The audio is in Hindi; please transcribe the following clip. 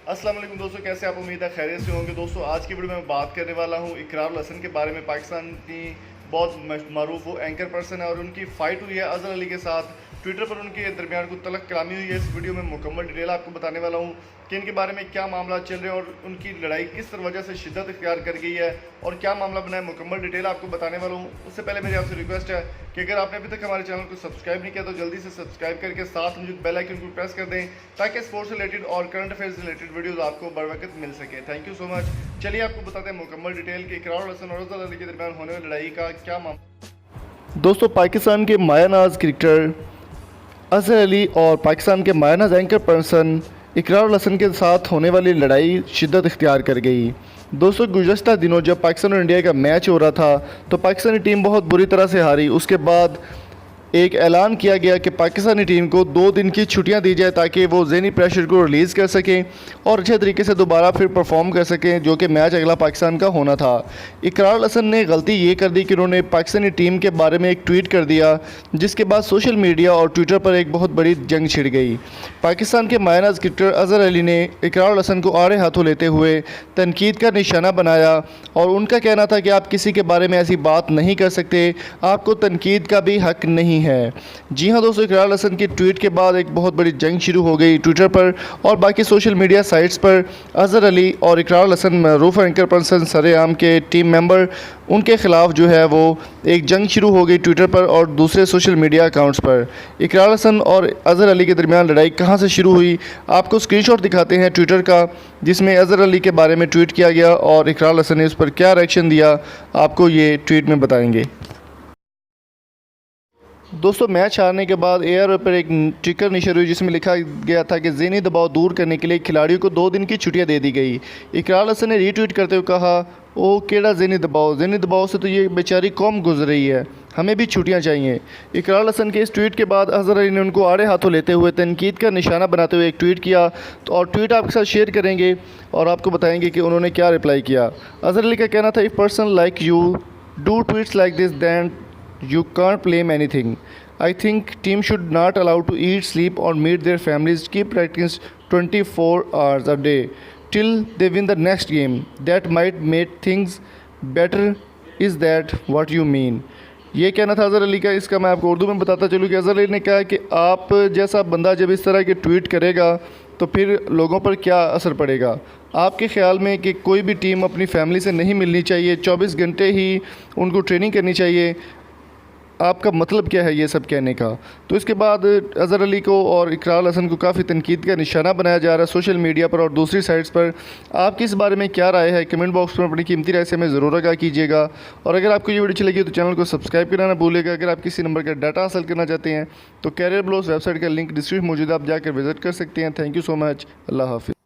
अस्सलाम वालेकुम दोस्तों, कैसे आप? उम्मीद है खैरियत से होंगे। दोस्तों आज की वीडियो में बात करने वाला हूँ इकरार उल हसन के बारे में। पाकिस्तान की बहुत मरूफ वो एंकर पर्सन है और उनकी फ़ाइट हुई है अजहर अली के साथ। ट्विटर पर उनके दरमियान कुछ तलक कलामी हुई है। इस वीडियो में मुकम्मल डिटेल आपको बताने वाला हूँ कि इनके बारे में क्या मामला चल रहे हैं और उनकी लड़ाई किस वजह से शिद्दत इख्तियार कर गई है और क्या मामला बना है। मुकम्मल डिटेल आपको बताने वाला हूँ। उससे पहले मेरी आपसे रिक्वेस्ट है कि अगर आपने अभी तक हमारे चैनल को सब्सक्राइब नहीं किया तो जल्दी से सब्सक्राइब करके साथ मुझे बेल आइकन को प्रेस कर दें ताकि स्पोर्ट्स रिलेटेड और करंट अफेयर्स रिलेटेड वीडियोस आपको बर वक्त मिल सके। Thank you so much. चलिए आपको बताते हैं मुकम्मल डिटेल कि इकरार उल हसन और अजहर अली के दरमियान होने वाली लड़ाई का क्या मामला। दोस्तों पाकिस्तान के मायानाज क्रिकेटर अजहर अली और पाकिस्तान के मायानाज एंकर पर्सन इकरार उल हसन के साथ होने वाली लड़ाई शिद्दत इख्तियार कर गई। दोस्तों गुज़श्ता दिनों जब पाकिस्तान और इंडिया का मैच हो रहा था तो पाकिस्तानी टीम बहुत बुरी तरह से हारी। उसके बाद एक ऐलान किया गया कि पाकिस्तानी टीम को 2 दिन की छुट्टियां दी जाए ताकि वो ज़हनी प्रेशर को रिलीज़ कर सकें और अच्छे तरीके से दोबारा फिर परफॉर्म कर सकें, जो कि मैच अगला पाकिस्तान का होना था। इकरार उल हसन ने गलती ये कर दी कि उन्होंने पाकिस्तानी टीम के बारे में एक ट्वीट कर दिया, जिसके बाद सोशल मीडिया और ट्विटर पर एक बहुत बड़ी जंग छिड़ गई। पाकिस्तान के मायानाज क्रिकेटर अजहर अली ने इकरार उल हसन को आड़े हाथों लेते हुए तनकीद का निशाना बनाया और उनका कहना था कि आप किसी के बारे में ऐसी बात नहीं कर सकते, आपको तनकीद का भी हक नहीं है। जी हाँ दोस्तों, इकरार उल हसन की ट्वीट के बाद एक बहुत बड़ी जंग शुरू हो गई ट्विटर पर और बाकी सोशल मीडिया साइट्स पर। अजहर अली और इकरार उल हसन मरूफ एंकर पर्सन सरेआम के टीम मेंबर, उनके ख़िलाफ़ जो है वो एक जंग शुरू हो गई ट्विटर पर और दूसरे सोशल मीडिया अकाउंट्स पर। इकरार उल हसन और अजहर अली के दरमियान लड़ाई कहाँ से शुरू हुई, आपको स्क्रीनशॉट दिखाते हैं ट्विटर का, जिसमें अजहर अली के बारे में ट्वीट किया गया और इकरार उल हसन ने उस पर क्या रिएक्शन दिया, आपको ये ट्वीट में बताएंगे। दोस्तों मैच हारने के बाद एयर पर एक टिकर नशर हुई जिसमें लिखा गया था कि ज़हनी दबाव दूर करने के लिए खिलाड़ियों को 2 दिन की छुट्टियां दे दी गई। इकरार उल हसन ने रीट्वीट करते हुए कहा, ओ केड़ा ज़हनी दबाव से तो ये बेचारी कौम गुजर रही है, हमें भी छुट्टियां चाहिए। इकरार उल हसन के इस ट्वीट के बाद अजहर अली ने उनको आड़े हाथों लेते हुए तनकीद का निशाना बनाते हुए एक ट्वीट किया और ट्वीट आपके साथ शेयर करेंगे और आपको बताएंगे कि उन्होंने क्या रिप्लाई किया। अजहर अली का कहना था, if person like you do tweets like this then you can't blame anything. I think team should not allow to eat, sleep or meet their families. Keep practice 24 hours a day till they win the next game. That might make things better. Is that what you mean? ये कहना था अजहर अली का। इसका मैं आपको उर्दू में बताता चलूँ कि अजहर अली ने कहा कि आप जैसा बंदा जब इस तरह के ट्वीट करेगा तो फिर लोगों पर क्या असर पड़ेगा। आपके ख्याल में कि कोई भी टीम अपनी फैमिली से नहीं मिलनी चाहिए, 24 घंटे ही उनको ट्रेनिंग करनी चाहिए, आपका मतलब क्या है ये सब कहने का। तो इसके बाद अजहर अली को और इकरार उल हसन को काफ़ी तनकीद का निशाना बनाया जा रहा है सोशल मीडिया पर और दूसरी साइट्स पर। आपकी इस बारे में क्या राय है, कमेंट बॉक्स में अपनी कीमती राय से हमें ज़रूर आगाह कीजिएगा। और अगर आपको ये वीडियो अच्छी लगी तो चैनल को सब्सक्राइब करना ना भूलिएगा। अगर आप किसी नंबर का डाटा हासिल करना चाहते हैं तो कैरियर ब्लॉग्स वेबसाइट का लिंक डिस्क्रिप्शन मौजूद है, आप जाकर विजिट कर सकते हैं। Thank you so much. अल्लाह हाफिज़।